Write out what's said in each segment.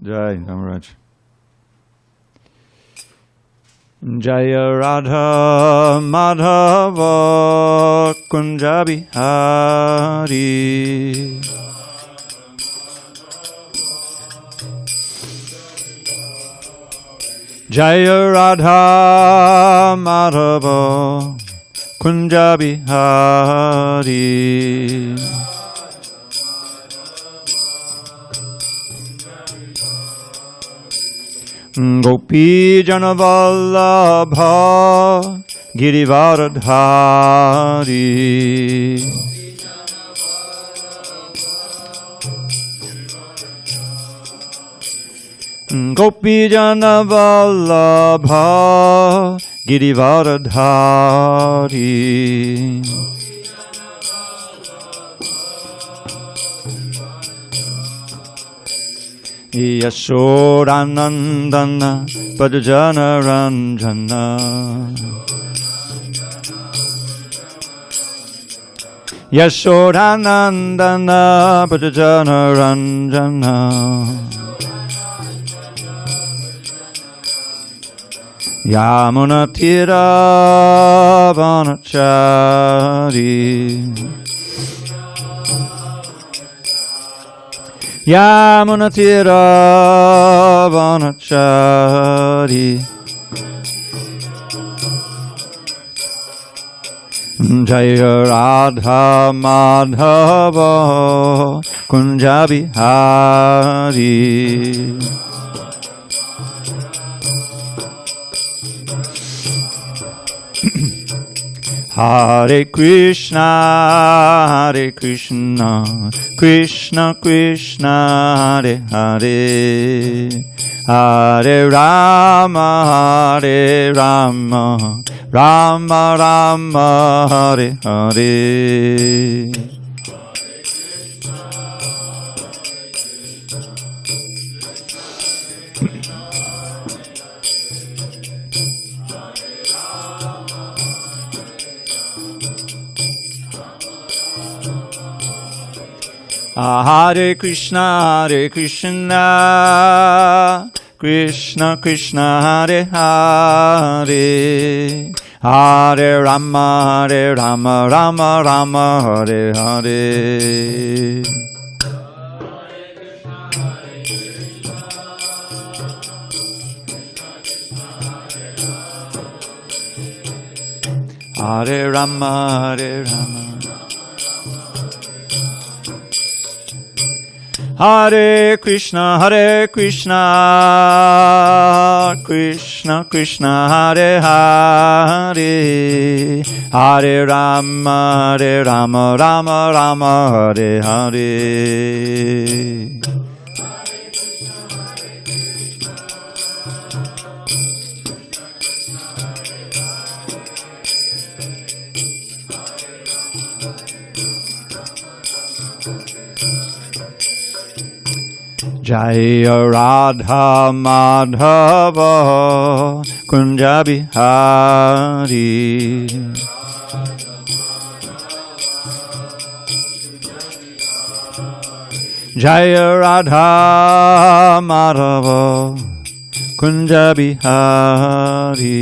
Jai Namaraj. Jaya Radha Madhava Kunja Bihari. Jaya Radha Madhava Kunja Bihari. Gopi Jana Vallabha Girivaradhari. Gopi Jana Vallabha Girivaradhari. Yashodanandana Padjana Ranjana. Yashodanandana Padjana Ranjana. Yamuna Tira Vanachari. Yamuna Tira Vanachari. Jaya Radha Madhava Kunja Bihari. Hare Krishna, Krishna Krishna, Hare Hare, Hare Rama, Rama Rama, Hare Hare. Hare Krishna, Krishna Krishna, Hare Hare, Hare Rama, Rama Rama, Hare Hare. Hare Rama, Hare Krishna, Krishna Krishna, Hare Hare, Hare Rama, Rama Rama, Hare Hare. Jaya Radha Madhava Kunja Bihari. Jaya Radha Madhava Kunja Bihari.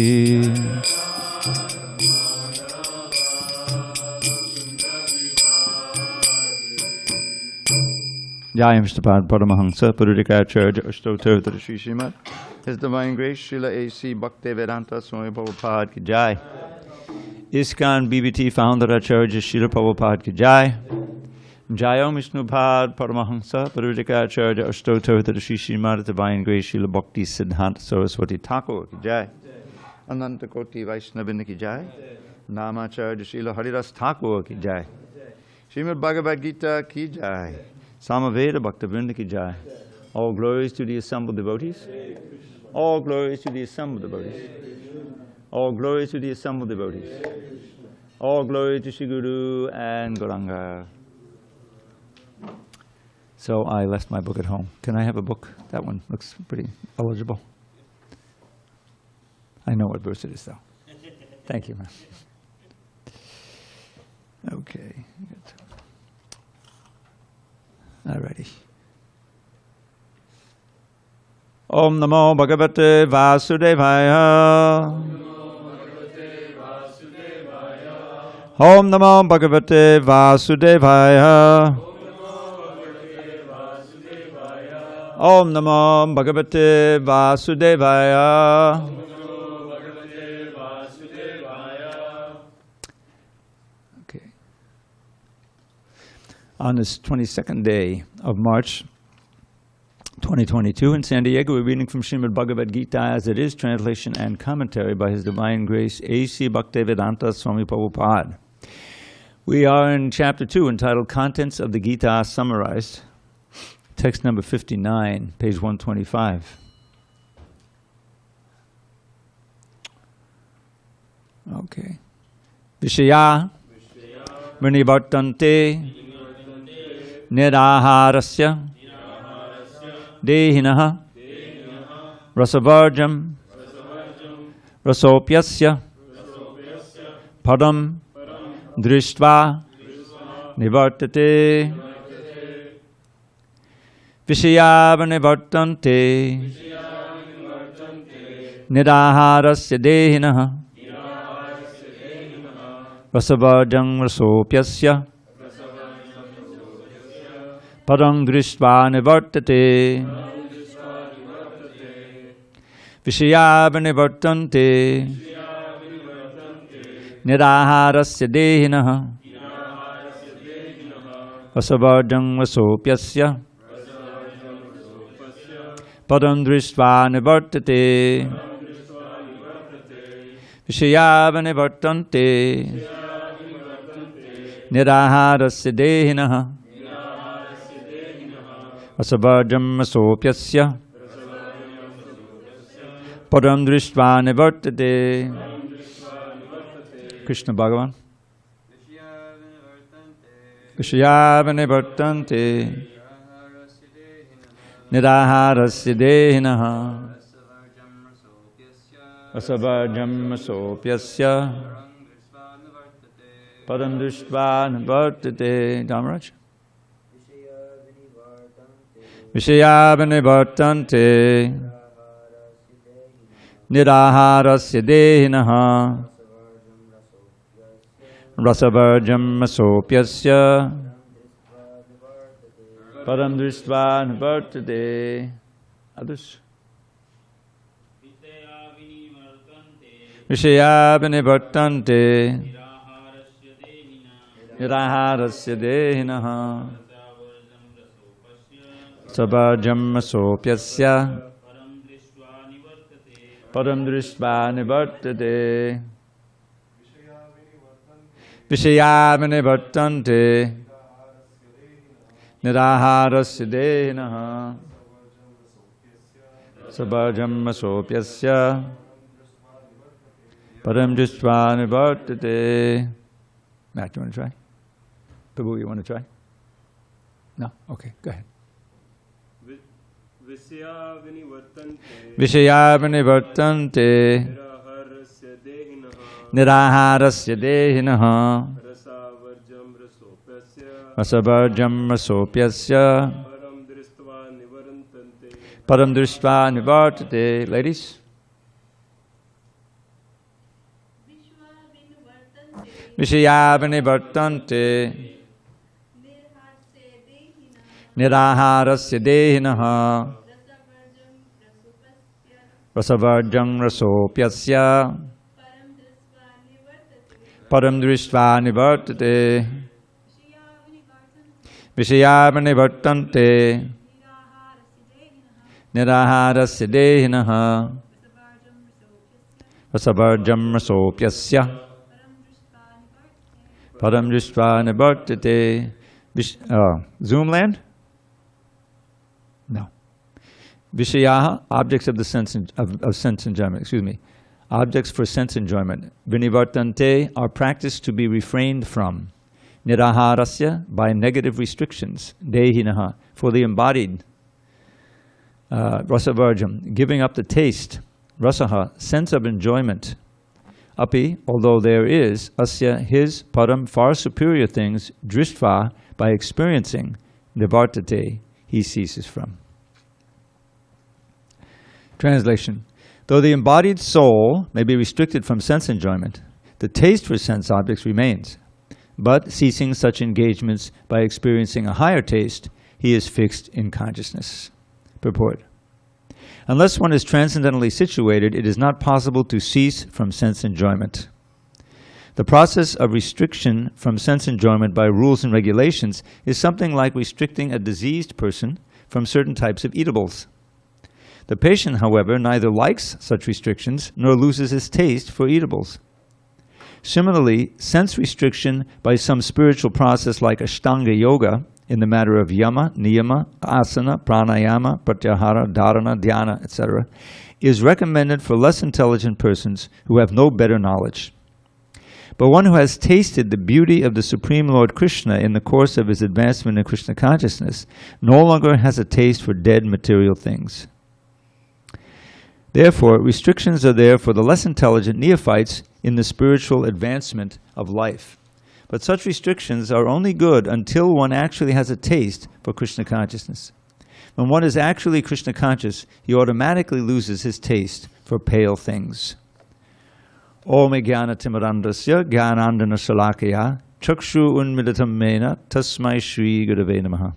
Jai Mr. Paramahamsa, Purudikacharya, Ashtottara Sri Srimad, His Divine Grace, Srila A.C. Bhaktivedanta Swami Prabhupada ki Jai. ISKCON BBT Founder Acharya Srila Prabhupada ki Jai. Jai Om Vishnupad Paramahamsa, Purudikacharya, Ashtottara Sri Srimad, His Divine Grace, Srila Bhakti Siddhanta Saraswati Thakur ki Jai. Ananta Koti Vaishnavin ki Jai. Namacharya Srila Haridas Thakur ki Jai. Srimad Bhagavad Gita ki Jai. Samaveda Bhaktivinoda ki Jai. All glories to the assembled devotees. All glories to the assembled devotees. All glories to the assembled devotees. All glory to Shri Guru and Gauranga. So I left my book at home. Can I have a book? That one looks pretty eligible. I know what verse it is though. Thank you, man. Okay. Alrighty. Om Namo Bhagavate Vasudevaya. Om Namo Bhagavate Vasudevaya. Om Namo Bhagavate Vasudevaya. Okay. On this 22nd day of March 2022 in San Diego, we're reading from Srimad Bhagavad Gita as it is, translation and commentary by His Divine Grace A.C. Bhaktivedanta Swami Prabhupada. We are in chapter 2 entitled Contents of the Gita Summarized. Text number 59, page 125. Okay. Vishaya Vrinivartante Niraharasya Dehinaha Rasavarjam Rasopyasya Padam Drishtva Nivartate Vishayavanivartante Niraharasya Dehinaha Rasavarjam Rasopyasya Padam Drishtva Nivartate Vishayavanivartante Niraharasya Dehinaha Rasavarjam Rasopyasya Padam Drishtva Nivartate Vishayavanivartante Niraharasya Dehinaha Rasavarjam Rasopyasya Padam Drishtva Nivartate. Krishna Bhagavan. Vishayavanivartante Niraharasya Dehinaha Rasavarjam Rasopyasya Padam Drishtva Nivartate. Dhamaraj. Vishayavanivartante Niraharasya Dehinaha Rasavarjam Rasopyasya Padam Drishtva Nivartate. Others? Vishayavanivartante Niraharasya Dehinaha Rasavarjam Rasopyasya Padam Drishtva Nivartate. Vishayavanivartante Niraharasya Dehinaha Rasavarjam Rasopyasya Padam Drishtva Nivartate. Matt, you want to try? Prabhu, you want to try? No? Okay, go ahead. Vishayavanivartante Niraharasya Dehinaha Rasavarjam Rasopyasya Padam Drishtva Nivartate. Ladies? Vishayavanivartante Niraharasya Dehinaha Rasavarjam Rasopyasya Padam Drishtva Nivartate. Vishayavanivartante Niraharasya Dehinaha Rasavarjam Rasopyasya Padam Drishtva Nivartate. Zoomland? No. Vishayaha, objects of the sense of sense enjoyment. Excuse me, objects for sense enjoyment. Vinivartante are practiced to be refrained from. Niraharasya, by negative restrictions. Dehinaha, for the embodied. Rasavarjam, giving up the taste. Rasaha, sense of enjoyment. Api, although there is, asya, his, param, far superior things, drishtva, by experiencing, nivartate, he ceases from. Translation. Though the embodied soul may be restricted from sense enjoyment, the taste for sense objects remains. But ceasing such engagements by experiencing a higher taste, he is fixed in consciousness. Purport. Unless one is transcendently situated, it is not possible to cease from sense enjoyment. The process of restriction from sense enjoyment by rules and regulations is something like restricting a diseased person from certain types of eatables. The patient, however, neither likes such restrictions nor loses his taste for eatables. Similarly, sense restriction by some spiritual process like Ashtanga Yoga in the matter of yama, niyama, asana, pranayama, pratyahara, dharana, dhyana, etc., is recommended for less intelligent persons who have no better knowledge. But one who has tasted the beauty of the Supreme Lord Krishna in the course of his advancement in Krishna consciousness no longer has a taste for dead material things. Therefore, restrictions are there for the less intelligent neophytes in the spiritual advancement of life. But such restrictions are only good until one actually has a taste for Krishna consciousness. When one is actually Krishna conscious, he automatically loses his taste for pale things. Om jnana timirandasya jnanandana shalakaya chakshu unmilitam mena tasmai shri gurave namaha.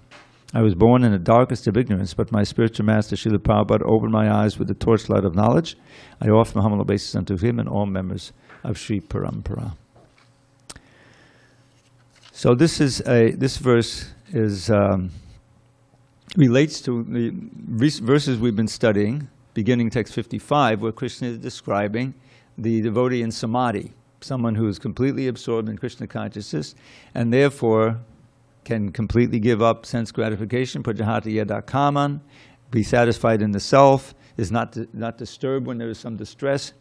I was born in the darkest of ignorance, but my spiritual master Srila Prabhupada opened my eyes with the torchlight of knowledge. I offer my humble obeisance unto him and all members of Sri Parampara. So this verse relates to the verses we've been studying, beginning text 55, where Krishna is describing the devotee in samadhi, someone who is completely absorbed in Krishna consciousness, and therefore can completely give up sense gratification, prajahati yada kaman, be satisfied in the self, is not disturbed when there is some distress,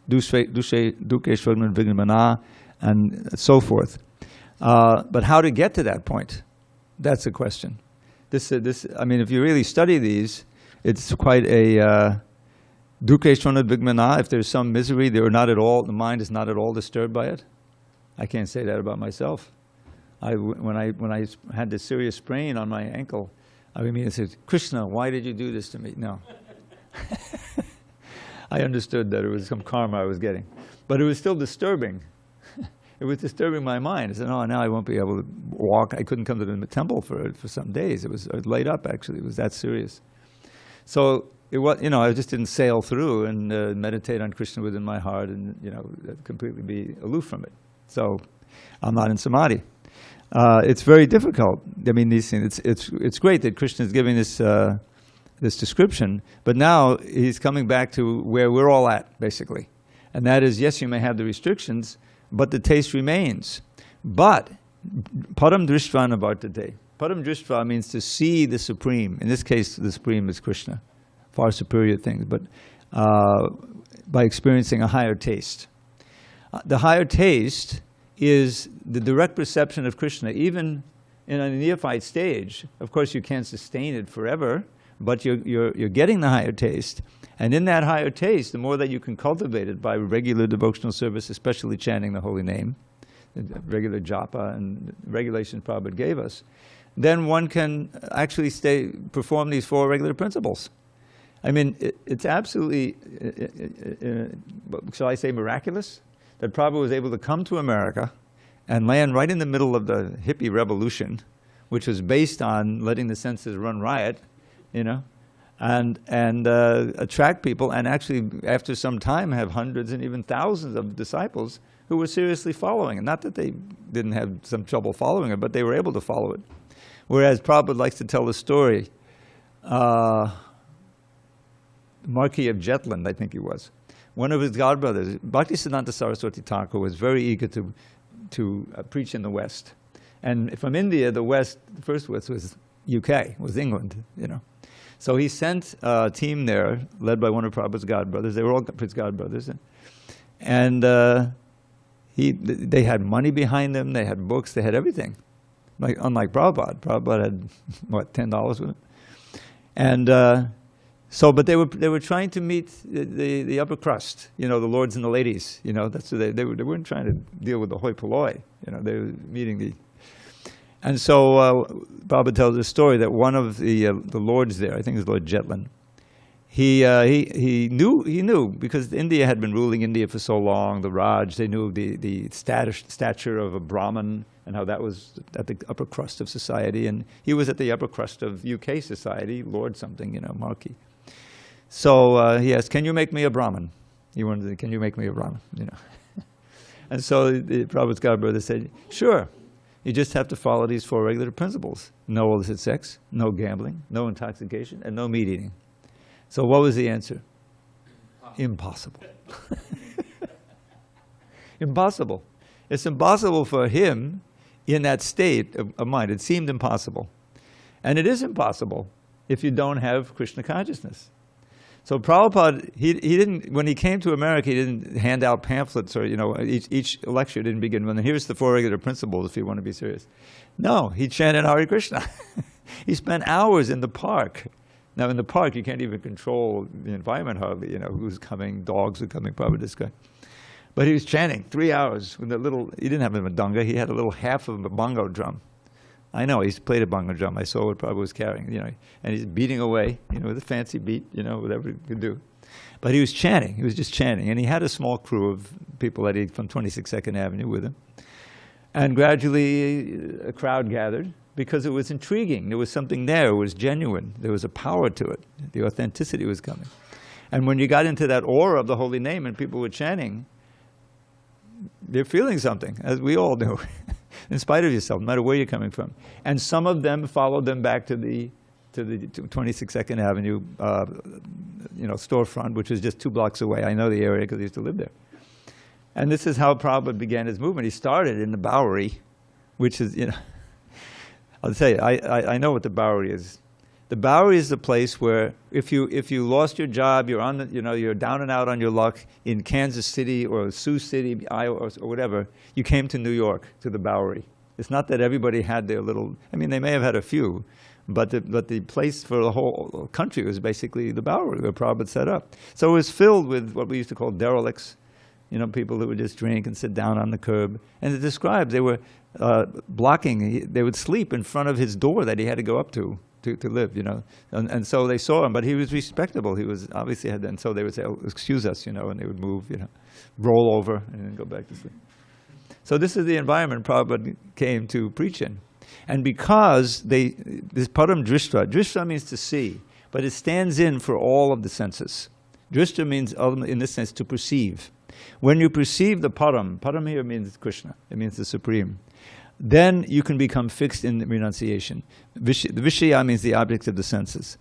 and so forth. But how to get to that point? That's the question. I mean, if you really study these, it's quite a dukeshwana vigmana. If there's some misery, the mind is not at all disturbed by it. I can't say that about myself. When I had this serious sprain on my ankle, I immediately said, Krishna, why did you do this to me? No. I understood that it was some karma I was getting. But it was still disturbing. It was disturbing my mind. I said, oh, now I won't be able to walk. I couldn't come to the temple for some days. It was laid up, actually. It was that serious. So, I just didn't sail through and meditate on Krishna within my heart and, completely be aloof from it. So, I'm not in samadhi. It's very difficult. I mean, these things. It's great that Krishna is giving this description, but now he's coming back to where we're all at, basically, and that is, yes, you may have the restrictions, but the taste remains. But param drishtva navartate. Param drishtva means to see the Supreme. In this case, the Supreme is Krishna, far superior things, but by experiencing a higher taste. The higher taste is the direct perception of Krishna, even in a neophyte stage. Of course, you can't sustain it forever, but you're getting the higher taste. And in that higher taste, the more that you can cultivate it by regular devotional service, especially chanting the holy name, regular japa and regulations Prabhupada gave us, then one can actually perform these four regular principles. I mean, it's absolutely, shall I say miraculous, that Prabhupada was able to come to America and land right in the middle of the hippie revolution, which was based on letting the senses run riot, and attract people, and actually, after some time, have hundreds and even thousands of disciples who were seriously following it. Not that they didn't have some trouble following it, but they were able to follow it. Whereas Prabhupada likes to tell the story, Marquis of Jetland, I think he was, one of his godbrothers, Bhaktisiddhanta Saraswati Thakur, was very eager to preach in the West. And from India, the West, the first West was UK, was England, So he sent a team there, led by one of Prabhupada's godbrothers. They were all his godbrothers. And they had money behind them, they had books, they had everything. Unlike Prabhupada. Prabhupada had, $10 with him? And but they were trying to meet the upper crust, the lords and the ladies, that's what they weren't trying to deal with the hoi polloi, they were meeting and so Prabhupada tells a story that one of the lords there, I think it was Lord Jetland, he knew because India had been ruling India for so long. The Raj, they knew the stature of a Brahmin and how that was at the upper crust of society, and he was at the upper crust of UK society, Lord something, Marquis. So he asked, "Can you make me a Brahmin?" He wanted, "Can you make me a Brahmin?" And so the Prabhupada's godbrother said, "Sure. You just have to follow these 4 regular principles: no illicit sex, no gambling, no intoxication, and no meat eating." So what was the answer? Impossible. Impossible. It's impossible for him in that state of mind. It seemed impossible. And it is impossible if you don't have Krishna consciousness. So Prabhupada, he didn't, when he came to America, he didn't hand out pamphlets or, each lecture didn't begin with, here's the 4 regular principles if you want to be serious. No, he chanted Hare Krishna. He spent hours in the park. Now in the park, you can't even control the environment hardly, who's coming, dogs are coming, probably this guy. But he was chanting 3 hours with he didn't have a madanga, he had a little half of a bongo drum. I know, he's played a bongo drum. I saw what Prabhupada was carrying, and he's beating away, with a fancy beat, whatever he could do. But he was chanting, he was just chanting. And he had a small crew of people from 26 2nd Avenue with him. And gradually a crowd gathered because it was intriguing. There was something there, it was genuine. There was a power to it. The authenticity was coming. And when you got into that aura of the holy name and people were chanting, they're feeling something, as we all do. In spite of yourself, no matter where you're coming from. And some of them followed them back to the 26 2nd Avenue storefront, which was just 2 blocks away. I know the area because I used to live there. And this is how Prabhupada began his movement. He started in the Bowery, which is, I'll tell you, I know what the Bowery is. The Bowery is the place where if you lost your job, you're on you're down and out on your luck in Kansas City or Sioux City, Iowa, or whatever, you came to New York to the Bowery. It's not that everybody had their little. They may have had a few, but the place for the whole country was basically the Bowery where Prabhupada set up. So it was filled with what we used to call derelicts, people who would just drink and sit down on the curb. And it describes they were blocking. They would sleep in front of his door that he had to go up to live, and so they saw him, but he was respectable. He was obviously and so they would say, "Oh, excuse us," and they would move, roll over and then go back to sleep. So this is the environment Prabhupada came to preach in, and because this param drishta means to see, but it stands in for all of the senses. Drishta means, in this sense, to perceive. When you perceive the param here means Krishna. It means the Supreme. Then you can become fixed in renunciation. The Vishaya means the objects of the senses.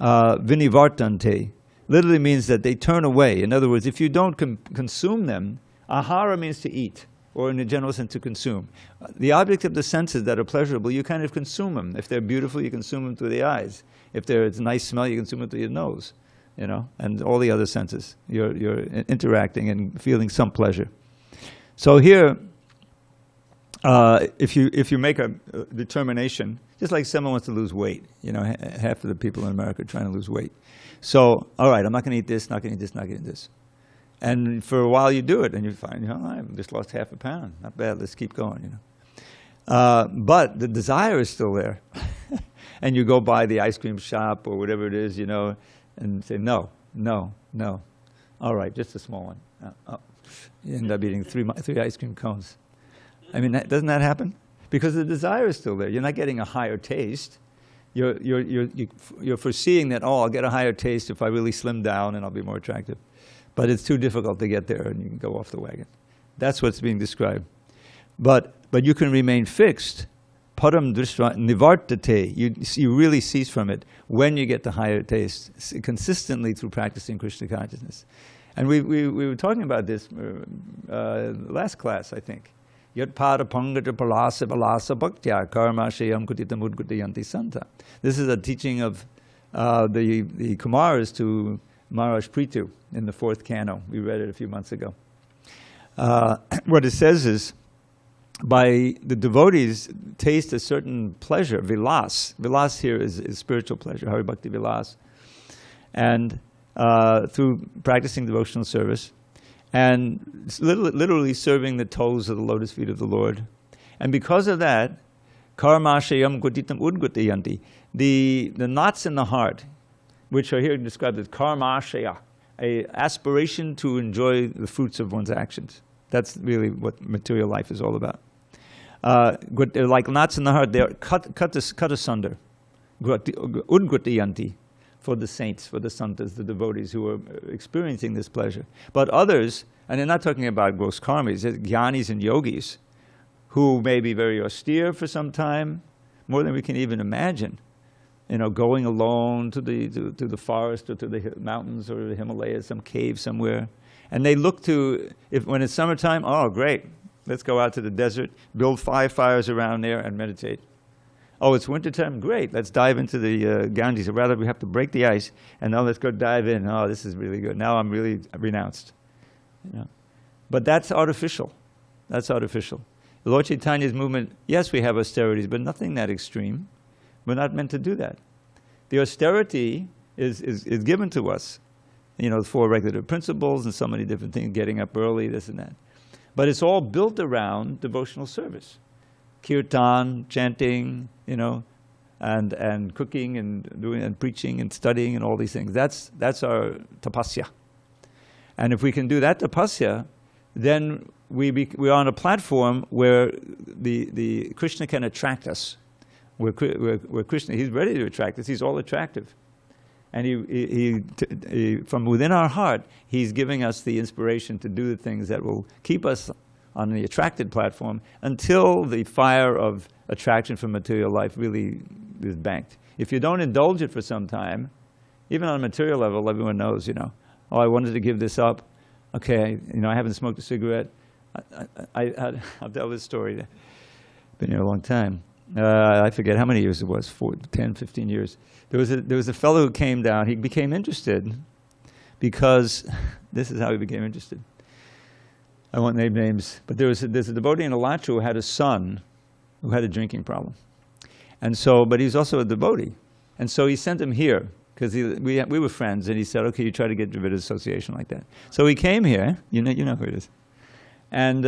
Vinivartante literally means that they turn away. In other words, if you don't consume them, ahara means to eat, or in a general sense to consume. The objects of the senses that are pleasurable, you kind of consume them. If they're beautiful, you consume them through the eyes. If it's a nice smell, you consume it through your nose, and all the other senses. You're interacting and feeling some pleasure. So here, if you make a determination, just like someone wants to lose weight, half of the people in America are trying to lose weight. So, all right, I'm not going to eat this, not going to eat this, not going to eat this. And for a while you do it, and you find, I've just lost half a pound. Not bad, let's keep going, But the desire is still there. And you go by the ice cream shop or whatever it is, and say, no. All right, just a small one. You end up eating three ice cream cones. Doesn't that happen? Because the desire is still there. You're not getting a higher taste. You're foreseeing that, I'll get a higher taste if I really slim down and I'll be more attractive. But it's too difficult to get there and you can go off the wagon. That's what's being described. But you can remain fixed. Param drishta nivartate. You really cease from it when you get the higher taste, consistently through practicing Krishna consciousness. And we were talking about this last class, I think. Yat pada pangata palasa balasa bhaktya karma shayam kutitam udgutayanti santa. This is a teaching of the Kumaras to Maharaj Prithu in the 4th canto. We read it a few months ago. What it says is, by the devotees taste a certain pleasure, vilas. Vilas here is spiritual pleasure, Hari Bhakti Vilas. And through practicing devotional service, and literally serving the toes of the lotus feet of the Lord. And because of that, karma shayam gutitam udgutayanti, the knots in the heart, which are here described as karmashaya, a aspiration to enjoy the fruits of one's actions. That's really what material life is all about. They're like knots in the heart. They're cut asunder. Udgutiyanti, for the saints, for the santas, the devotees who are experiencing this pleasure. But others, and they're not talking about gross karmis, jnanis and yogis, who may be very austere for some time, more than we can even imagine. You know, going alone to the forest or to the mountains or the Himalayas, some cave somewhere. And they look to, when it's summertime, oh great, let's go out to the desert, build 5 fires around there and meditate. Oh, it's wintertime, great, let's dive into the Ganges. Or rather, we have to break the ice, and now let's go dive in. Oh, this is really good. Now I'm really renounced. You know? But that's artificial. That's artificial. Lord Chaitanya's movement, yes, we have austerities, but nothing that extreme. We're not meant to do that. The austerity is given to us. You know, the 4 regulative principles and so many different things, getting up early, this and that. But it's all built around devotional service. Kirtan, chanting, you know, and cooking and doing and preaching and studying and all these things. That's our tapasya. And if we can do that tapasya, then we're on a platform where the Krishna can attract us. Where Krishna, he's ready to attract us. He's all attractive. And he from within our heart, he's giving us the inspiration to do the things that will keep us on the attracted platform until the fire of attraction from material life really is banked. If you don't indulge it for some time, even on a material level, everyone knows, you know, oh, I wanted to give this up. Okay, you know, I haven't smoked a cigarette. I'll tell this story. Been here a long time. I forget how many years it was, 10, 15 years. There was a fellow who came down. He became interested because, this is how he became interested. I won't name names, but there's a devotee in Alachua who had a son who had a drinking problem. And so, but he's also a devotee. And so he sent him here, because we were friends, and he said, okay, you try to get Dravida Association like that. So he came here, you know who it is. And,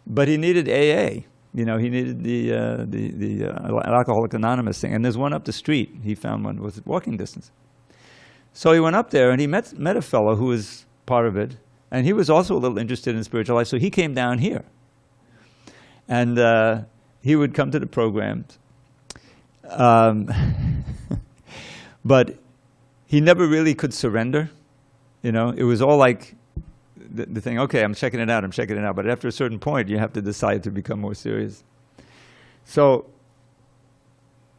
but he needed AA. You know, he needed the Alcoholics Anonymous thing. And there's one up the street. He found one with walking distance. So he went up there and he met a fellow who was part of it. And he was also a little interested in spiritual life. So he came down here. And he would come to the programs. But he never really could surrender. You know, it was all like the thing, okay, I'm checking it out. But after a certain point, you have to decide to become more serious. So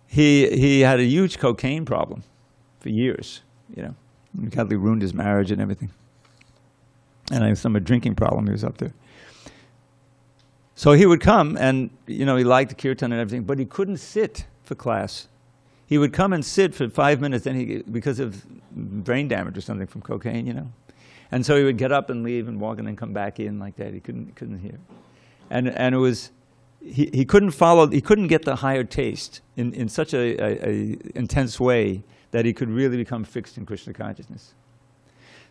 he had a huge cocaine problem for years, you know. It completely ruined his marriage and everything. And some drinking problem, he was up there. So he would come and, you know, he liked the kirtan and everything, but he couldn't sit for class. He would come and sit for 5 minutes, then because of brain damage or something from cocaine, you know. And so he would get up and leave and walk and then come back in like that. He couldn't hear. And it was, he couldn't follow, he couldn't get the higher taste in such a intense way that he could really become fixed in Krishna consciousness.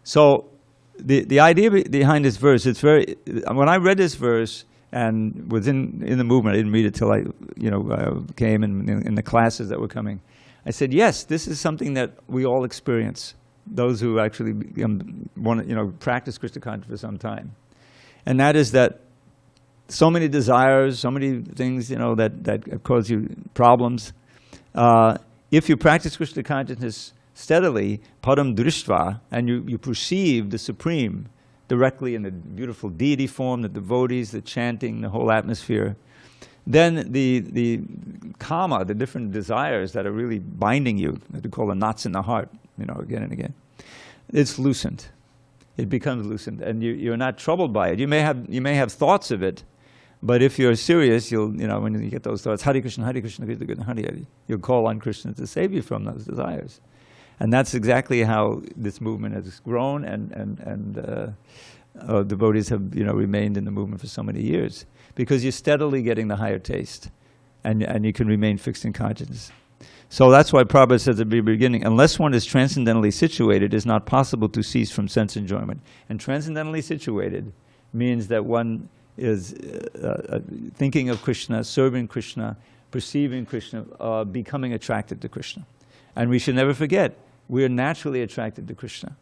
So the idea behind this verse, it's very, when I read this verse and was in the movement, I didn't read it till I, you know, came in the classes that were coming. I said, yes, this is something that we all experience. Those who actually want to, you know, practice Krishna consciousness for some time. And that is that so many desires, so many things, you know, that cause you problems. If you practice Krishna consciousness steadily, param drishtva, and you perceive the Supreme directly in the beautiful deity form, the devotees, the chanting, the whole atmosphere, then the kama, the different desires that are really binding you, that we call the knots in the heart, you know, again and again, it's loosened. It becomes loosened, and you're not troubled by it. You may have thoughts of it, but if you're serious, you know, when you get those thoughts, Hare Krishna, Krishna, Hare Hare, you'll call on Krishna to save you from those desires. And that's exactly how this movement has grown, and devotees have, you know, remained in the movement for so many years, because you're steadily getting the higher taste, and you can remain fixed in consciousness. So that's why Prabhupada says at the beginning, unless one is transcendentally situated, it is not possible to cease from sense enjoyment. And transcendentally situated means that one is thinking of Krishna, serving Krishna, perceiving Krishna, becoming attracted to Krishna. And we should never forget, we're naturally attracted to Krishna.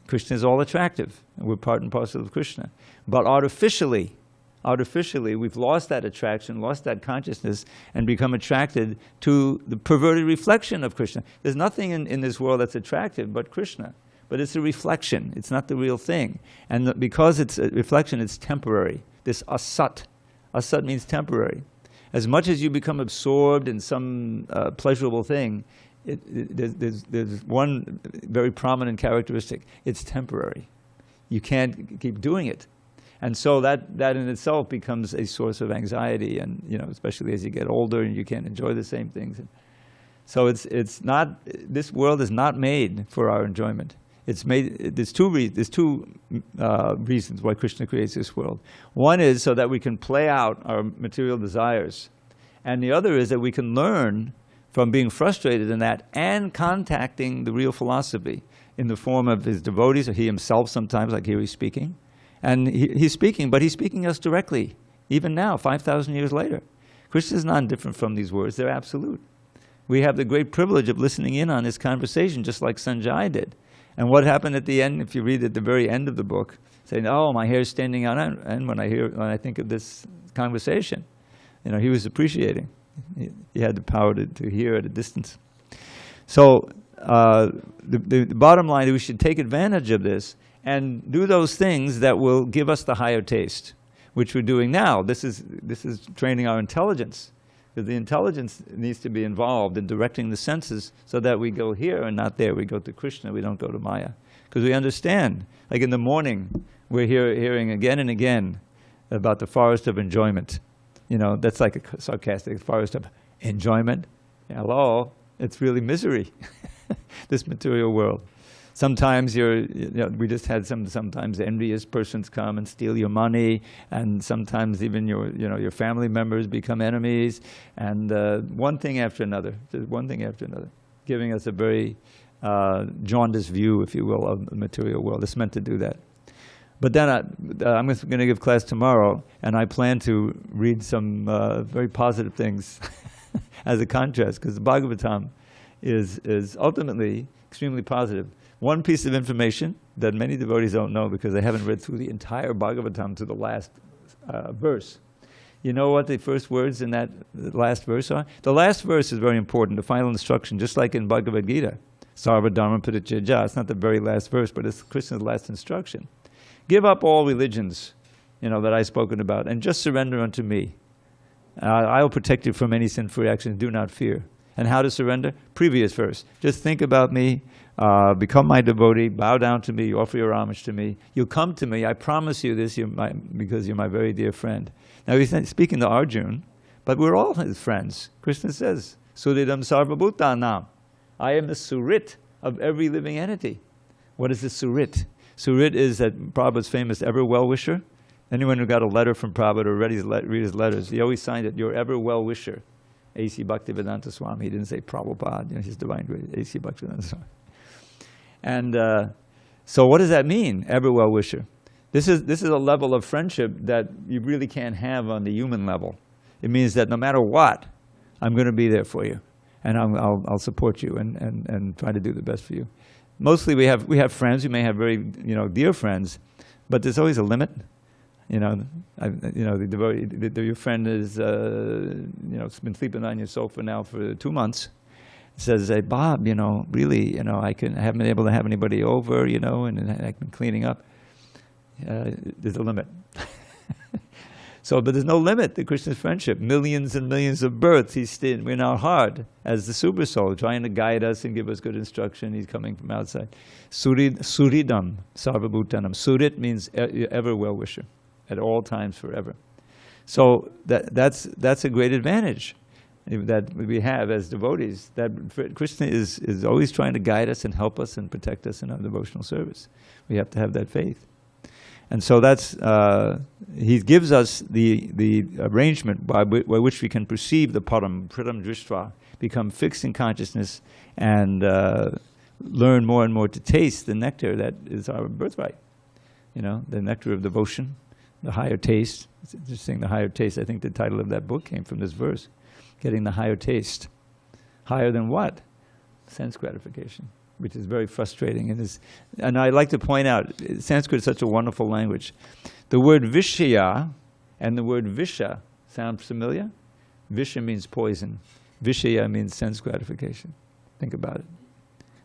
Krishna is all attractive, and we're part and parcel of Krishna. But artificially, we've lost that attraction, lost that consciousness, and become attracted to the perverted reflection of Krishna. There's nothing in this world that's attractive but Krishna. But it's a reflection. It's not the real thing. And because it's a reflection, it's temporary. This asat. Asat means temporary. As much as you become absorbed in some pleasurable thing, there's one very prominent characteristic. It's temporary. You can't keep doing it. And so that in itself becomes a source of anxiety, and especially as you get older and you can't enjoy the same things. So it's not, this world is not made for our enjoyment. It's made, there's two reasons why Krishna creates this world. One is so that we can play out our material desires. And the other is that we can learn from being frustrated in that and contacting the real philosophy in the form of his devotees, or he himself sometimes, like here he's speaking. And he's speaking, but he's speaking us directly, even now, 5,000 years later. Krishna is not different from these words. They're absolute. We have the great privilege of listening in on his conversation, just like Sanjay did. And what happened at the end, if you read at the very end of the book, saying, oh, my hair's standing on end when I think of this conversation. He was appreciating. He had the power to hear at a distance. So the bottom line is we should take advantage of this and do those things that will give us the higher taste, which we're doing now. This is training our intelligence. Because the intelligence needs to be involved in directing the senses so that we go here and not there. We go to Krishna, we don't go to Maya. Because we understand, like in the morning, we're hearing again and again about the forest of enjoyment. That's like a sarcastic forest of enjoyment. Hello, it's really misery, this material world. Sometimes we just had sometimes envious persons come and steal your money, and sometimes even your family members become enemies, and one thing after another, just one thing after another, giving us a very jaundiced view, if you will, of the material world. It's meant to do that. But then I'm going to give class tomorrow, and I plan to read some very positive things as a contrast, because the Bhagavatam is ultimately extremely positive. One piece of information that many devotees don't know because they haven't read through the entire Bhagavatam to the last verse. You know what the first words in that last verse are? The last verse is very important, the final instruction, just like in Bhagavad Gita. Sarva dharma parityajya. It's not the very last verse, but it's Krishna's last instruction. Give up all religions, that I've spoken about, and just surrender unto me. I will protect you from any sinful actions. Do not fear. And how to surrender? Previous verse. Just think about me. Become my devotee, bow down to me, offer your homage to me. You'll come to me, I promise you this, because you're my very dear friend. Now he's speaking to Arjuna, but we're all his friends. Krishna says, Suridam sarvabhutanam. I am the surit of every living entity. What is the surit? Surit is that Prabhupada's famous ever well-wisher. Anyone who got a letter from Prabhupada or read his letters, he always signed it, your ever well-wisher. A.C. Bhaktivedanta Swami. He didn't say Prabhupada, his divine grace, A.C. Bhaktivedanta Swami. And so what does that mean, ever well-wisher? This is a level of friendship that you really can't have on the human level. It means that no matter what, I'm going to be there for you, and I'll support you and try to do the best for you. Mostly we have friends. We may have very dear friends, but there's always a limit. Your friend is been sleeping on your sofa now for 2 months. Says, hey, Bob, really, I haven't been able to have anybody over, and I've been cleaning up. There's a limit. But there's no limit to Krishna's friendship. Millions and millions of births, he's still in our heart as the super soul, trying to guide us and give us good instruction. He's coming from outside. Suridam, sarvabhutanam. Surit means ever well-wisher, at all times, forever. So that's a great advantage that we have as devotees, that Krishna is always trying to guide us and help us and protect us in our devotional service. We have to have that faith. And so that's, he gives us the arrangement by which we can perceive the param, pridam drishtva, become fixed in consciousness and learn more and more to taste the nectar that is our birthright. The nectar of devotion, the higher taste. It's interesting, the higher taste. I think the title of that book came from this verse. Getting the higher taste. Higher than what? Sense gratification. which is very frustrating. And I like to point out, Sanskrit is such a wonderful language. The word Vishya and the word Visha sound familiar? Visha means poison. Vishya means sense gratification. Think about it.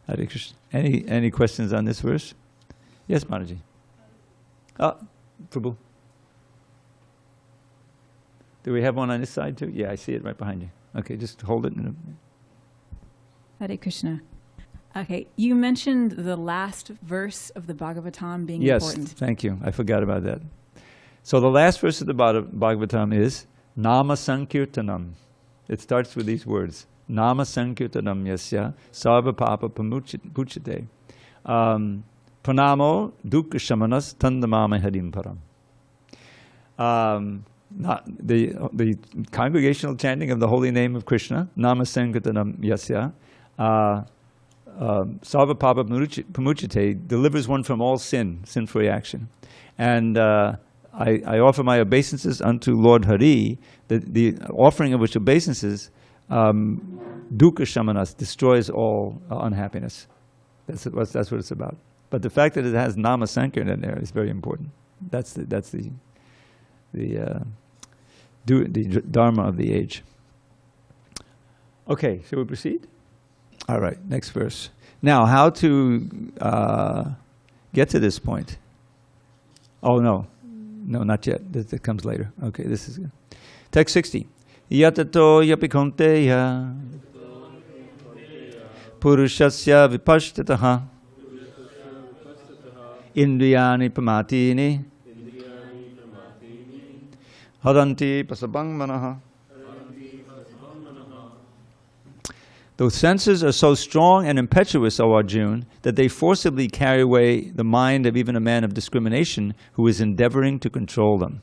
Hare Krishna. Any questions on this verse? Yes, Mataji. Prabhu. Do we have one on this side too? Yeah, I see it right behind you. Okay, just hold it. Hare Krishna. Okay, you mentioned the last verse of the Bhagavatam being important. Yes, thank you. I forgot about that. So the last verse of the Bhagavatam is Nama Sankirtanam. It starts with these words. Nama Sankirtanam yasya sarva papa puchate. Pranamo dukkha shamanas tandamama harim param. The congregational chanting of the holy name of Krishna, Nama Sankirtanam yasya, Sarva Papa Pamuchate, delivers one from all sinful reaction. And I offer my obeisances unto Lord Hari, the offering of which obeisances, dukkha shamanas, destroys all unhappiness. That's what it's about. But the fact that it has Nama Sankirtan in there is very important. That's the dharma of the age. Okay, shall we proceed? All right, next verse. Now, how to get to this point? Oh, no, not yet. That comes later. Okay, this is good. Text 60. Yatato yapikonteya purushasya vipashtataha indriyani pamatini haranti pasabang manaha. The senses are so strong and impetuous, O Arjuna, that they forcibly carry away the mind of even a man of discrimination who is endeavoring to control them.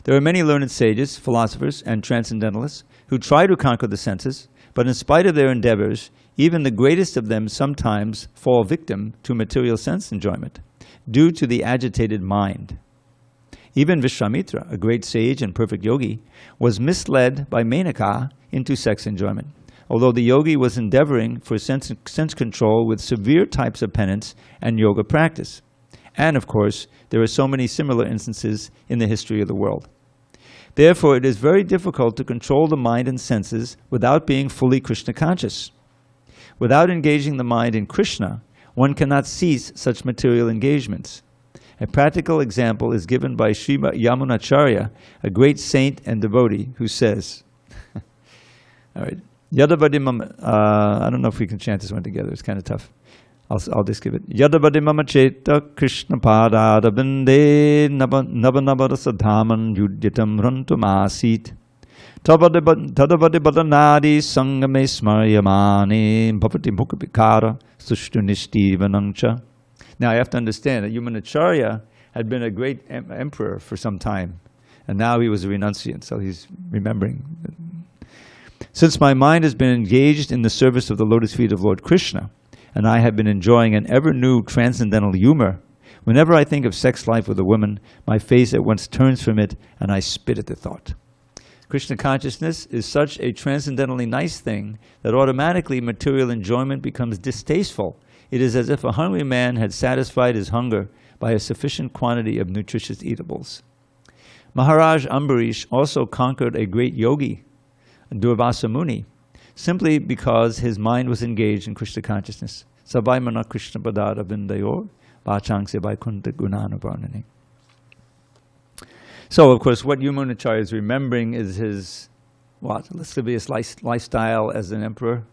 There are many learned sages, philosophers, and transcendentalists who try to conquer the senses, but in spite of their endeavors, even the greatest of them sometimes fall victim to material sense enjoyment due to the agitated mind. Even Vishwamitra, a great sage and perfect yogi, was misled by Menaka into sex enjoyment, although the yogi was endeavoring for sense control with severe types of penance and yoga practice. And of course, there are so many similar instances in the history of the world. Therefore, it is very difficult to control the mind and senses without being fully Krishna conscious. Without engaging the mind in Krishna, one cannot cease such material engagements. A practical example is given by Sri Yamunacharya, a great saint and devotee, who says, all right, I don't know if we can chant this one together. It's kind of tough. I'll just give it. Yadavadi mama cheta Krishna padada binde nabanabara sadhaman yudyatam rantum asit. Tadavadi badanadi sangame smaryamani bhavati mukhavikara sushtunishtivanangcha. Now I have to understand that Yamunacharya had been a great emperor for some time, and now he was a renunciant, so he's remembering. Since my mind has been engaged in the service of the lotus feet of Lord Krishna, and I have been enjoying an ever-new transcendental humor, whenever I think of sex life with a woman, my face at once turns from it, and I spit at the thought. Krishna consciousness is such a transcendentally nice thing that automatically material enjoyment becomes distasteful. It is as if a hungry man had satisfied his hunger by a sufficient quantity of nutritious eatables. Maharaj Ambarish also conquered a great yogi, Durvasa Muni, simply because his mind was engaged in Krishna consciousness. Sabai mana Krishna padara vindayor, bachang se vaikuntha gunana varnani. So, of course, what Yamunacharya is remembering is his, lascivious lifestyle as an emperor,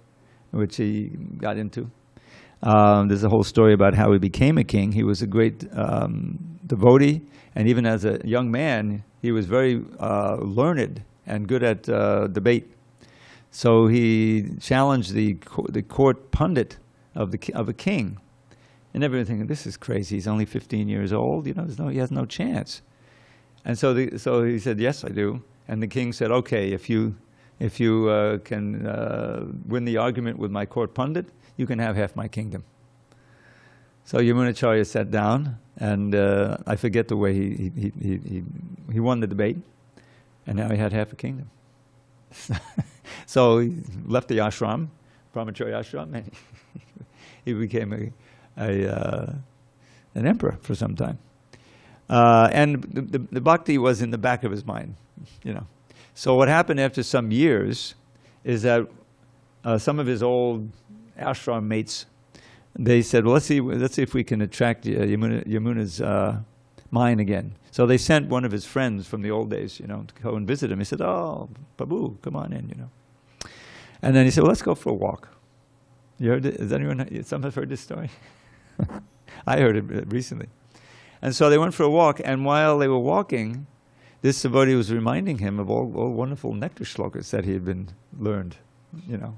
which he got into. There's a whole story about how he became a king. He was a great devotee, and even as a young man, he was very learned and good at debate. So he challenged the court pundit of a king, and everyone thinking, "This is crazy. He's only 15 years old. You know, he has no chance." And so he said, "Yes, I do." And the king said, "Okay, if you can win the argument with my court pundit, you can have half my kingdom." So Yamunacharya sat down, and I forget the way he won the debate, and now he had half a kingdom. So he left the ashram, brahmacharya ashram, and he became an emperor for some time. And the bhakti was in the back of his mind, you know. So what happened after some years is that some of his old ashram mates, they said, well, let's see if we can attract Yamuna's mind again. So they sent one of his friends from the old days, you know, to go and visit him. He said, oh, Babu, come on in, you know. And then he said, well, let's go for a walk. You heard it? Has anyone, some have heard this story? I heard it recently. And so they went for a walk, and while they were walking, this devotee was reminding him of all wonderful nectar shlokas that he had been learned, you know.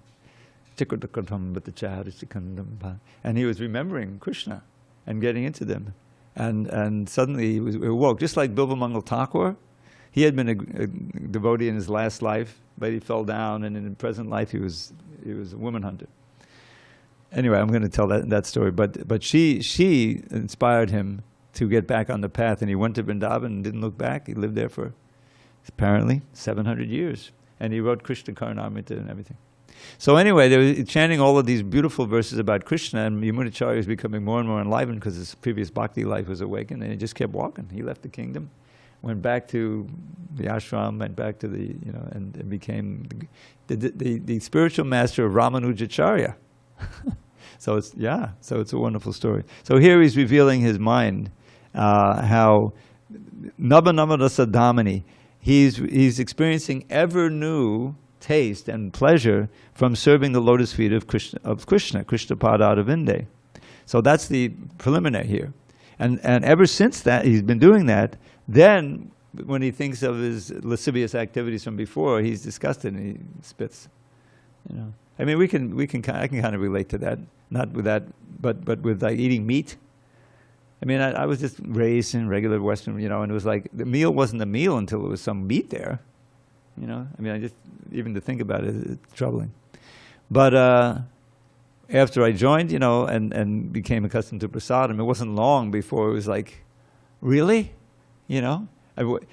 And he was remembering Krishna and getting into them. And suddenly he awoke, just like Bilba Mangal Thakur. He had been a devotee in his last life, but he fell down, and in the present life he was a woman hunter. Anyway, I'm going to tell that story. But she inspired him to get back on the path, and he went to Vrindavan and didn't look back. He lived there for apparently 700 years, and he wrote Krishna Karnamrita and everything. So anyway, they were chanting all of these beautiful verses about Krishna, and Yamunacharya was becoming more and more enlivened because his previous bhakti life was awakened, and he just kept walking. He left the kingdom, went back to the ashram, went back to the, you know, and became the spiritual master of Ramanujacharya. So it's a wonderful story. So here he's revealing his mind, how Navanamada Dhamani, he's experiencing ever new taste and pleasure from serving the lotus feet of Krishna Pada Vinde. So that's the preliminary here. And ever since that, he's been doing that. Then, when he thinks of his lascivious activities from before, he's disgusted and he spits. You know, I mean, I can kind of relate to that. Not with that, but with like eating meat. I mean, I was just raised in regular Western, you know, and it was like the meal wasn't a meal until there was some meat there. You know, I mean, even to think about it, it's troubling. But after I joined, you know, and became accustomed to prasadam, it wasn't long before it was like, really? You know?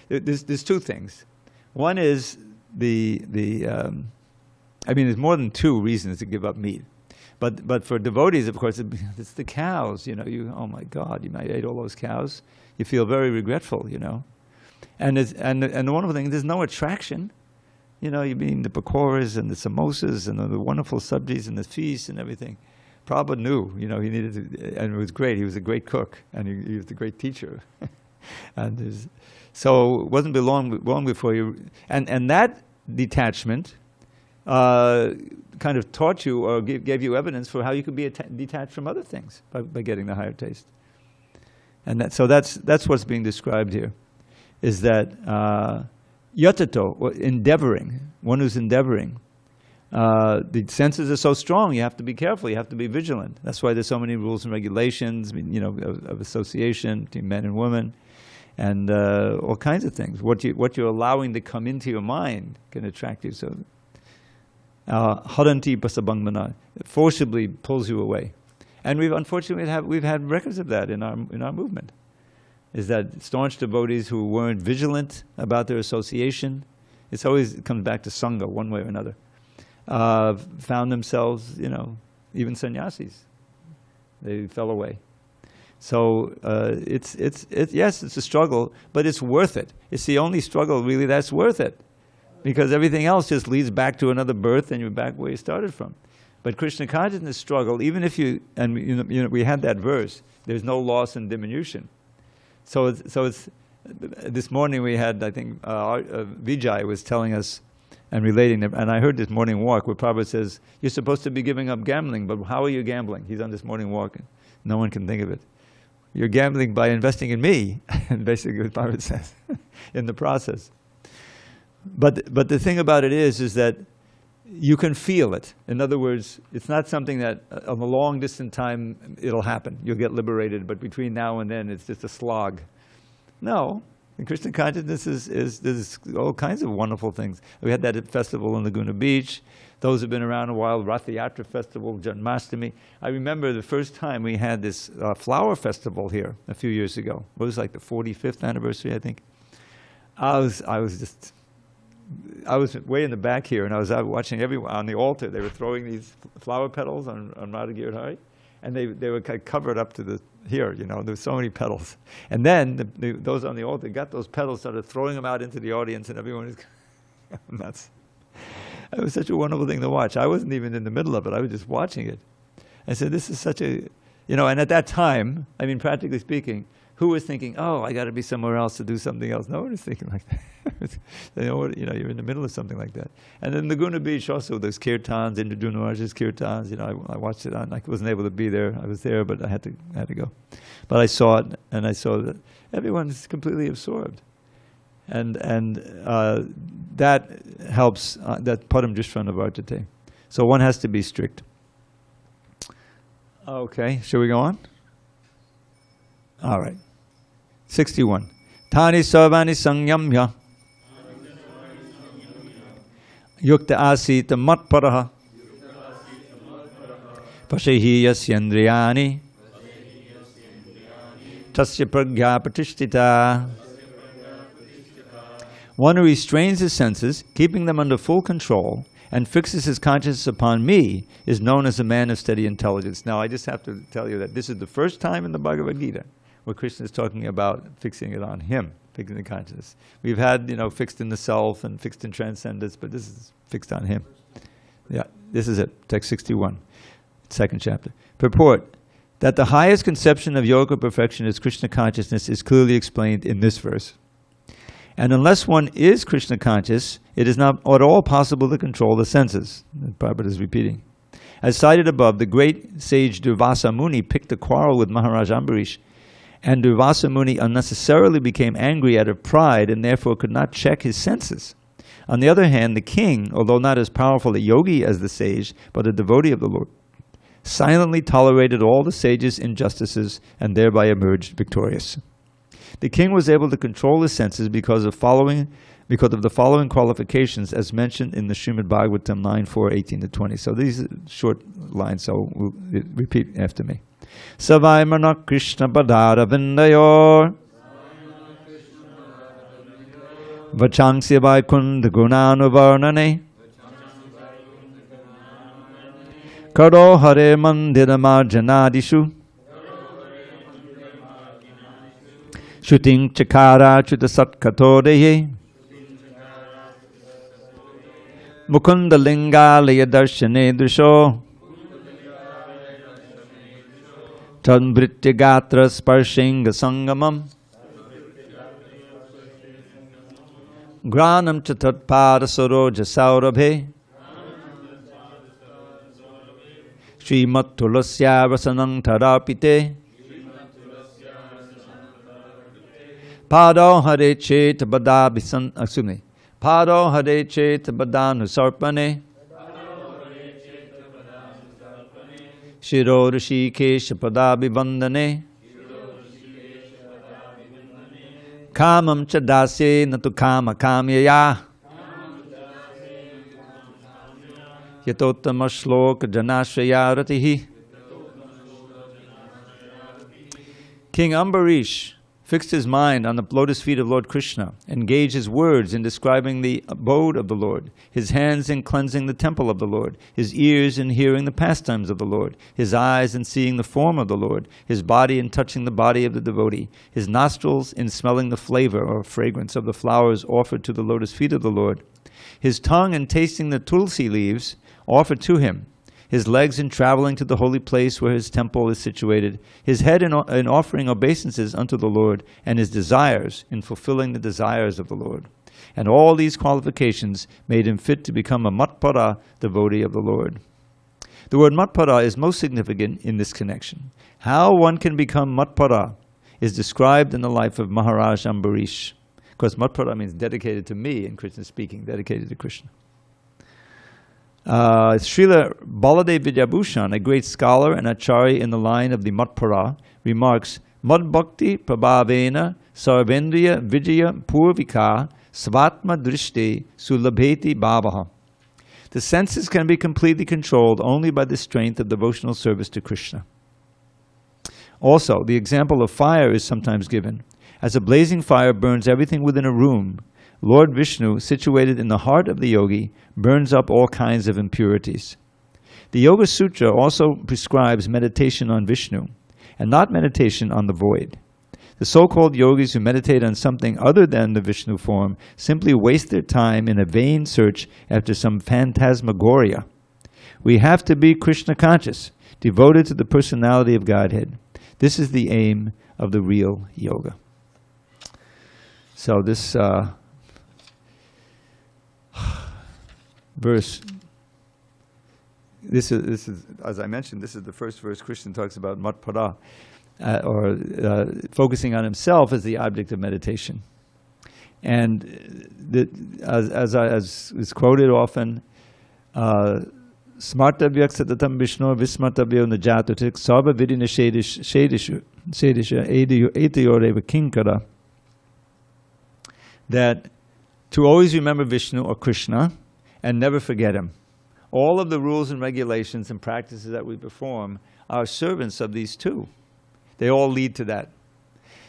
There's two things. One is I mean, there's more than two reasons to give up meat. But for devotees, of course, it's the cows, you know. Oh my God, you ate all those cows. You feel very regretful, you know. And the wonderful thing, there's no attraction. You know, you mean the pakoras and the samosas and the wonderful sabjis and the feasts and everything. Prabhupada knew, you know, he needed to, and it was great. He was a great cook, and he was a great teacher. And so it wasn't long before you, and that detachment kind of taught you or gave you evidence for how you could be detached from other things by getting the higher taste. And that's what's being described here, is that yatato, endeavoring, one who's endeavoring. The senses are so strong, you have to be careful, you have to be vigilant. That's why there's so many rules and regulations, you know, of association between men and women, and all kinds of things. What you're allowing to come into your mind can attract you. So haranti pasabangmana, it forcibly pulls you away. And we've had records of that in our movement. Is that staunch devotees who weren't vigilant about their association, it comes back to sangha one way or another, found themselves, you know, even sannyasis. They fell away. So yes, it's a struggle, but it's worth it. It's the only struggle really that's worth it, because everything else just leads back to another birth, and you're back where you started from. But Krishna consciousness struggle, even if you know, we had that verse, there's no loss and diminution. So it's this morning we had, I think, Vijay was telling us and relating, and I heard this morning walk where Prabhupada says, you're supposed to be giving up gambling, but how are you gambling? He's on this morning walk, and no one can think of it. You're gambling by investing in me, and basically what Prabhupada says, in the process. But the thing about it is that you can feel it. In other words, it's not something that on a long distant time it'll happen. You'll get liberated, but between now and then it's just a slog. No, in Krishna consciousness there's all kinds of wonderful things. We had that festival in Laguna Beach. Those have been around a while. Rath Yatra festival, Janmashtami. I remember the first time we had this flower festival here a few years ago. It was like the 45th anniversary, I think. I was way in the back here, and I was out watching everyone on the altar. They were throwing these flower petals on Radha Giridhari, and they were kind of covered up to the here, you know, there were so many petals. And then those on the altar got those petals, started throwing them out into the audience, and everyone was nuts. It was such a wonderful thing to watch. I wasn't even in the middle of it. I was just watching it. I said, this is such a, you know, and at that time, I mean, practically speaking, who was thinking, oh, I got to be somewhere else to do something else? No one was thinking like that. You know, you're in the middle of something like that. And then Laguna Beach also, there's kirtans, Indra Maharaj's kirtans. You know, I watched it on. I wasn't able to be there. I was there, but I had to go. But I saw it, and I saw that everyone is completely absorbed, and that helps. That param jishvana vartate. So one has to be strict. Okay, shall we go on? All right. 61. Tani sarvani sangyamya yukta asita matparaha pashehi yasyandriyani tasya pragya pratishtita. One who restrains his senses, keeping them under full control, and fixes his consciousness upon me is known as a man of steady intelligence. Now, I just have to tell you that this is the first time in the Bhagavad Gita where Krishna is talking about fixing it on him, fixing the consciousness. We've had, you know, fixed in the self and fixed in transcendence, but this is fixed on him. Yeah, this is it, text 61, second chapter. Purport, that the highest conception of yoga prefection is Krishna consciousness is clearly explained in this verse. And unless one is Krishna conscious, it is not at all possible to control the senses. Prabhupada is repeating. As cited above, the great sage Durvasa Muni picked a quarrel with Maharaj Ambarish, and Durvasa Muni unnecessarily became angry out of pride and therefore could not check his senses. On the other hand, the king, although not as powerful a yogi as the sage, but a devotee of the Lord, silently tolerated all the sage's injustices and thereby emerged victorious. The king was able to control his senses because of the following qualifications as mentioned in the Srimad Bhagavatam 9:4-18-20. So these are short lines, so we'll repeat after me. Savaimana Krishna Padara Vindayor Vachansi Vaikund Gunanuvarnane Karo Hare Mandira Marjanadishu Shooting Chakara Chuta Satkatodeye Mukunda Linga Laya Darshane Drisho Tanvritya Gatra Sparshinga Sangamam Granam Chatatpada Saroja Saurabhe Srimat Tulasya Rasanang Tarapite Pado Hare Chet Badabisan Asumi Pado Hare Chet Badanu Sarpane Shiro Rishikesh Padabi Vandane Kamam Chadase Natu Kama Kamyaya Yatottama Shloka Janashraya Ratihi. King Ambarish fixed his mind on the lotus feet of Lord Krishna, engaged his words in describing the abode of the Lord, his hands in cleansing the temple of the Lord, his ears in hearing the pastimes of the Lord, his eyes in seeing the form of the Lord, his body in touching the body of the devotee, his nostrils in smelling the flavor or fragrance of the flowers offered to the lotus feet of the Lord, his tongue in tasting the tulsi leaves offered to him, his legs in traveling to the holy place where his temple is situated, his head in offering obeisances unto the Lord, and his desires in fulfilling the desires of the Lord. And all these qualifications made him fit to become a matpara devotee of the Lord. The word matpara is most significant in this connection. How one can become matpara is described in the life of Maharaj Ambarish. Of course, matpara means dedicated to me, in Krishna speaking, dedicated to Krishna. Srila Baladev Vidyabhushan, a great scholar and acharya in the line of the Matpara, remarks, Mad Bhakti Prabhavena Sarvendriya Vijaya Purvika Svatma Drishti Sulabheti Bhavaha. The senses can be completely controlled only by the strength of devotional service to Krishna. Also, the example of fire is sometimes given. As a blazing fire burns everything within a room, Lord Vishnu, situated in the heart of the yogi, burns up all kinds of impurities. The Yoga Sutra also prescribes meditation on Vishnu, and not meditation on the void. The so-called yogis who meditate on something other than the Vishnu form simply waste their time in a vain search after some phantasmagoria. We have to be Krishna conscious, devoted to the personality of Godhead. This is the aim of the real yoga. So this verse, this is, as I mentioned, this is the first verse Krishna talks about matpada, focusing on himself as the object of meditation. And as is quoted often, smartavyak satatam vishno vismartavyo najatutik sarva vidina shedisha etayoreva kinkara, that to always remember Vishnu or Krishna and never forget him. All of the rules and regulations and practices that we perform are servants of these two. They all lead to that.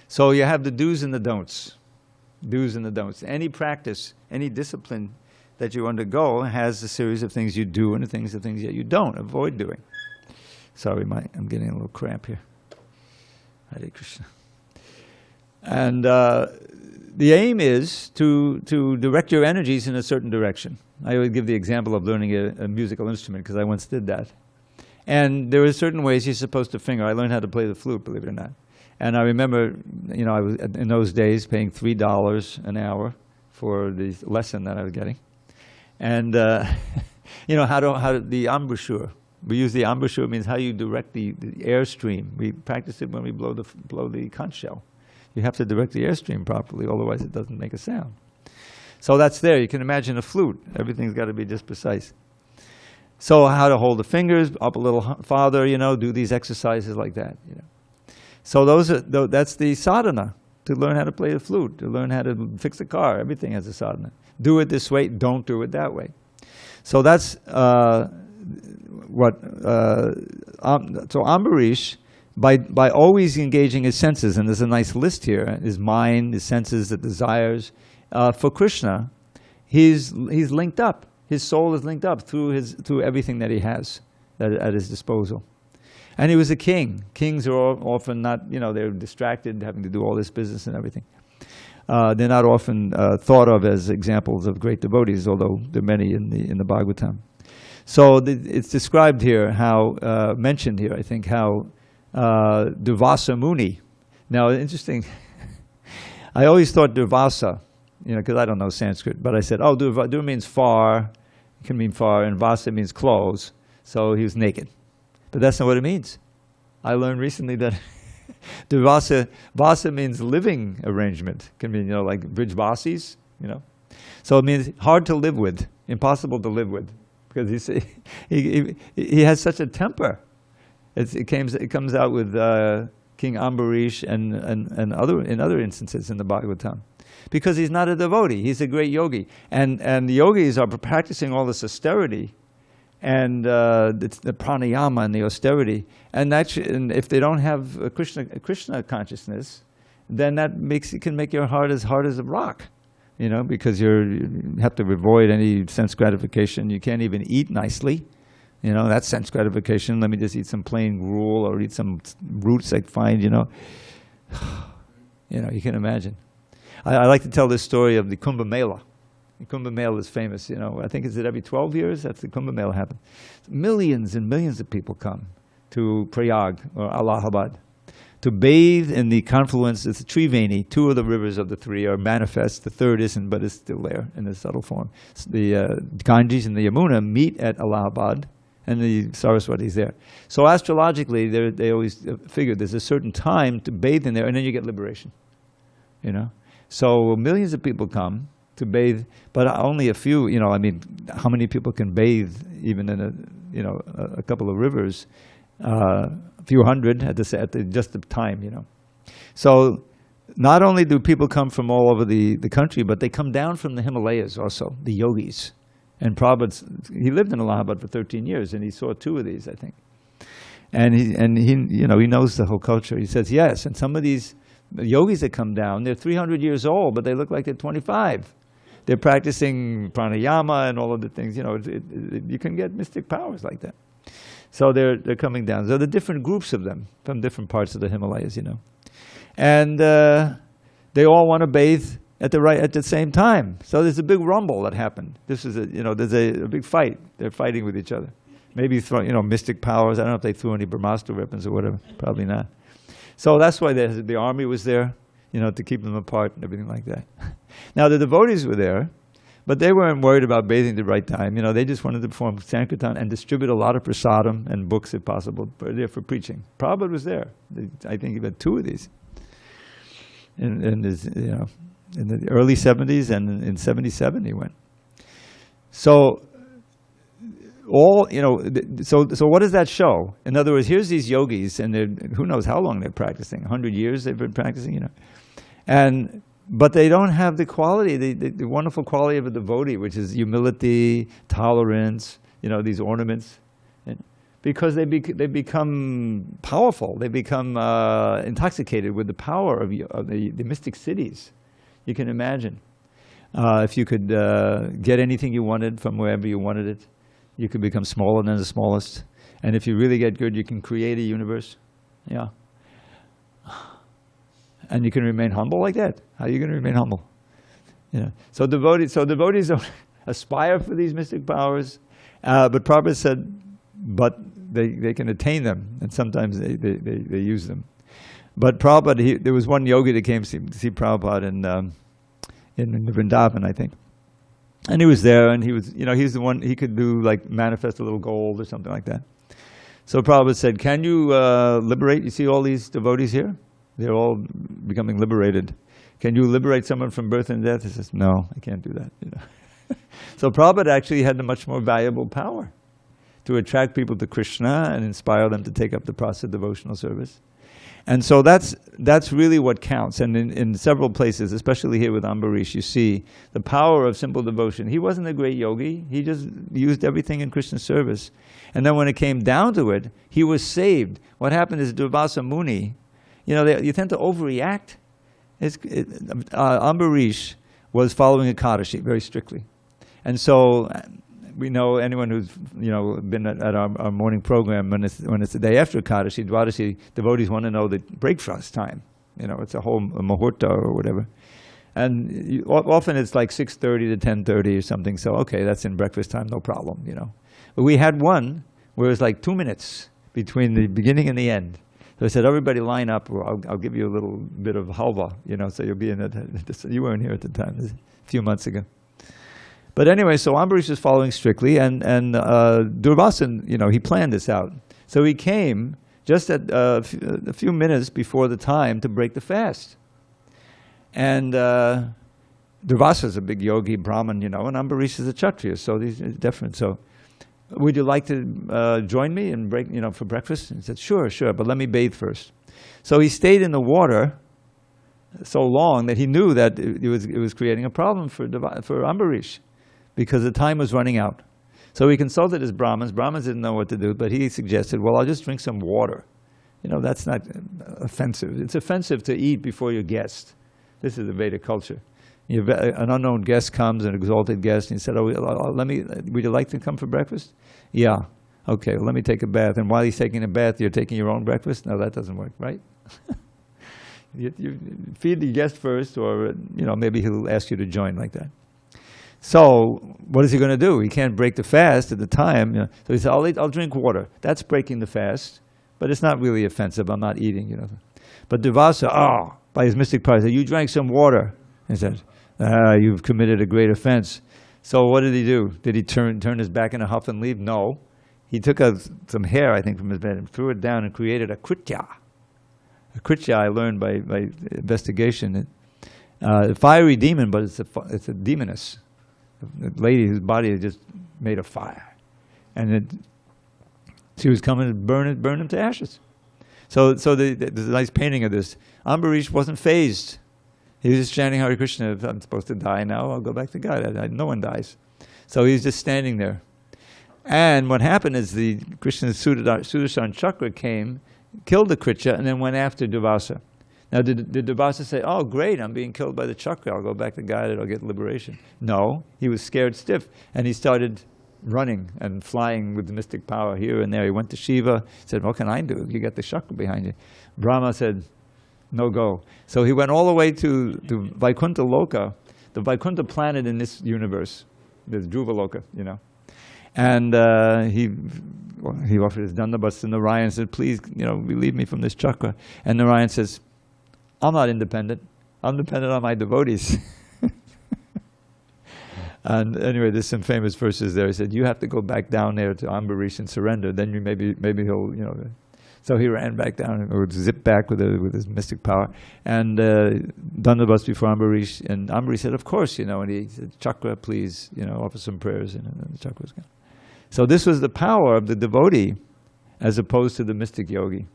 So you have the do's and the don'ts. Do's and the don'ts. Any practice, any discipline that you undergo has a series of things you do and the things that you don't avoid doing. Sorry, I'm getting a little cramp here. Hare Krishna. And the aim is to direct your energies in a certain direction. I always give the example of learning a musical instrument because I once did that. And there are certain ways you're supposed to finger. I learned how to play the flute, believe it or not. And I remember, I was in those days paying $3 an hour for the lesson that I was getting. And how the embouchure. We use the embouchure, means how you direct the airstream. We practice it when we blow the conch shell. You have to direct the airstream properly, otherwise it doesn't make a sound. So that's there. You can imagine a flute. Everything's got to be just precise. So how to hold the fingers up a little farther, do these exercises like that. So that's the sadhana, to learn how to play the flute, to learn how to fix a car. Everything has a sadhana. Do it this way, don't do it that way. So that's so Ambarish, by always engaging his senses, and there's a nice list here, his mind, his senses, the desires, for Krishna, he's linked up. His soul is linked up through everything that he has at his disposal. And he was a king. Kings are often not, they're distracted, having to do all this business and everything. They're not often thought of as examples of great devotees, although there are many in the Bhagavatam. So it's described here, mentioned here, I think, how Durvasa Muni. Now, interesting, I always thought Durvasa, because I don't know Sanskrit, but I said, Dur means far, it can mean far, and Vasa means clothes, so he was naked. But that's not what it means. I learned recently that Vasa means living arrangement. It can mean, like Brijvasis, So it means hard to live with, impossible to live with, because he has such a temper. It comes out with King Ambarish and other instances in the Bhagavatam. Because he's not a devotee, he's a great yogi. And the yogis are practicing all this austerity and the pranayama and the austerity. And if they don't have a Krishna consciousness, then it can make your heart as hard as a rock. Because you have to avoid any sense gratification. You can't even eat nicely. That's sense gratification. Let me just eat some plain gruel or eat some roots I find, you can imagine. I like to tell this story of the Kumbh Mela. The Kumbh Mela is famous, I think is it every 12 years? That's the Kumbh Mela happens. Millions and millions of people come to Prayag or Allahabad to bathe in the confluence. It's Triveni. Two of the rivers of the three are manifest. The third isn't, but it's still there in a subtle form. The Ganges and the Yamuna meet at Allahabad, and the Saraswati is there. So astrologically, they always figure there's a certain time to bathe in there, and then you get liberation. So millions of people come to bathe, but only a few. How many people can bathe even in a couple of rivers? A few hundred at just the time. So not only do people come from all over the country, but they come down from the Himalayas also, the yogis. And Prabhupada, he lived in Allahabad for 13 years, and he saw two of these, I think. And he knows the whole culture. He says, yes, and some of these yogis that come down, they're 300 years old, but they look like they're 25. They're practicing pranayama and all of the things. You can get mystic powers like that. So they're coming down. So there are different groups of them from different parts of the Himalayas, and they all want to bathe at the same time. So there's a big rumble that happened. This is there's a big fight. They're fighting with each other. Maybe mystic powers. I don't know if they threw any Brahmastra weapons or whatever. Probably not. So that's why the army was there, to keep them apart and everything like that. Now the devotees were there, but they weren't worried about bathing at the right time. They just wanted to perform Sankirtan and distribute a lot of prasadam and books if possible for preaching. Prabhupada was there. I think he had 2 of these. In the early 70s and in 77 he went. So so what does that show? In other words, here's these yogis, and who knows how long they're practicing. 100 years they've been practicing, but they don't have the quality, the wonderful quality of a devotee, which is humility, tolerance, these ornaments. Because they become powerful. They become intoxicated with the power of the mystic cities. You can imagine. If you could get anything you wanted from wherever you wanted it, you could become smaller than the smallest. And if you really get good, you can create a universe. Yeah. And you can remain humble like that. How are you going to remain humble? So devotees don't aspire for these mystic powers, but Prabhupada said, but they can attain them, and sometimes they use them. But Prabhupada, there was one yogi that came to see Prabhupada in Vrindavan, I think. And he was there, and he was, he's the one, he could do, manifest a little gold or something like that. So Prabhupada said, can you liberate, you see all these devotees here? They're all becoming liberated. Can you liberate someone from birth and death? He says, no, I can't do that. So Prabhupada actually had a much more valuable power to attract people to Krishna and inspire them to take up the process of devotional service. And so that's really what counts. And in several places, especially here with Ambarish, you see the power of simple devotion. He wasn't a great yogi. He just used everything in Krishna's service. And then when it came down to it, he was saved. What happened is Durvasa Muni, you tend to overreact. Ambarish was following Ekadashi very strictly. And so we know anyone who's been at our morning program, when it's the day after Ekadashi, Dwadashi, devotees want to know the breakfast time. It's a whole muhurta or whatever. And often it's like 6:30 to 10:30 or something. So okay, that's in breakfast time, no problem. But we had one where it was like 2 minutes between the beginning and the end. So I said, everybody line up, or I'll give you a little bit of halva, so you'll be in it. You weren't here at the time, a few months ago. But anyway, so Ambarish is following strictly, and Durvasa, he planned this out. So he came just at a few minutes before the time to break the fast. And Durvasa is a big yogi, Brahmin, and Ambarish is a Kshatriya, so these are different. So, would you like to join me and break, for breakfast? And he said, sure, but let me bathe first. So he stayed in the water so long that he knew that it was creating a problem for Ambarish, because the time was running out. So he consulted his Brahmins. Brahmins didn't know what to do, but he suggested, well, I'll just drink some water. That's not offensive. It's offensive to eat before your guest. This is the Vedic culture. An unknown guest comes, an exalted guest, and he said, would you like to come for breakfast? Yeah. Okay, well, let me take a bath. And while he's taking a bath, you're taking your own breakfast? No, that doesn't work, right? You feed the guest first, or maybe he'll ask you to join like that. So what is he going to do? He can't break the fast at the time. So he said, I'll drink water. That's breaking the fast, but it's not really offensive. I'm not eating. But Durvasa, by his mystic power, said, you drank some water. He said, you've committed a great offense. So what did he do? Did he turn his back in a huff and leave? No. He took some hair, I think, from his bed and threw it down and created a kritya. A kritya, I learned by investigation. A fiery demon, but it's a demoness. A lady whose body is just made of fire. And she was coming to burn him to ashes. So there's a nice painting of this. Ambarish wasn't fazed. He was just chanting Hare Krishna. If I'm supposed to die now, I'll go back to God. No one dies. So he's just standing there. And what happened is the Krishna's Sudarshan Chakra came, killed the Kritya, and then went after Durvasa. Now, did Durvasa say, oh, great, I'm being killed by the Chakra, I'll go back to God and I'll get liberation? No, he was scared stiff. And he started running and flying with mystic power here and there. He went to Shiva, said, what can I do? You got the chakra behind you. Brahma said, no go. So he went all the way to Vaikuntha Loka, the Vaikuntha planet in this universe. There's Dhruva Loka, you know. And he offered his dandavats to Narayan and said, please, you know, relieve me from this chakra. And Narayan says, I'm not independent. I'm dependent on my devotees. And anyway, there's some famous verses there. He said, you have to go back down there to Ambarish and surrender. Then you maybe he'll, you know. So he ran back down and would zip back with his mystic power. And dandavats before Ambarish. And Ambarish said, of course, you know. And he said, chakra, please, you know, offer some prayers. And the chakra was gone. So this was the power of the devotee as opposed to the mystic yogi.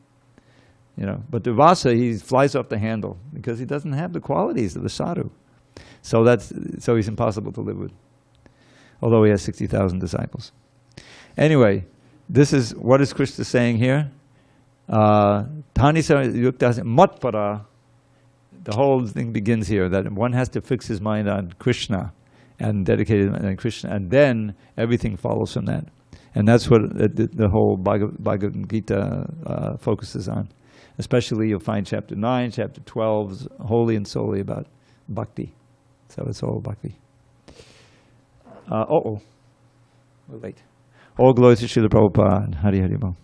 You know, but the Vasa, he flies off the handle because he doesn't have the qualities of the sadhu. So he's impossible to live with, although he has 60,000 disciples. Anyway, this is what is Krishna saying here. Tanisa yukta matpara. The whole thing begins here that one has to fix his mind on Krishna and dedicate it to Krishna, and then everything follows from that. And that's what the whole Bhagavad Gita focuses on. Especially you'll find chapter 9, chapter 12 is wholly and solely about bhakti. So it's all bhakti. We're late. All glory to Srila Prabhupada. Hari Hari Bol.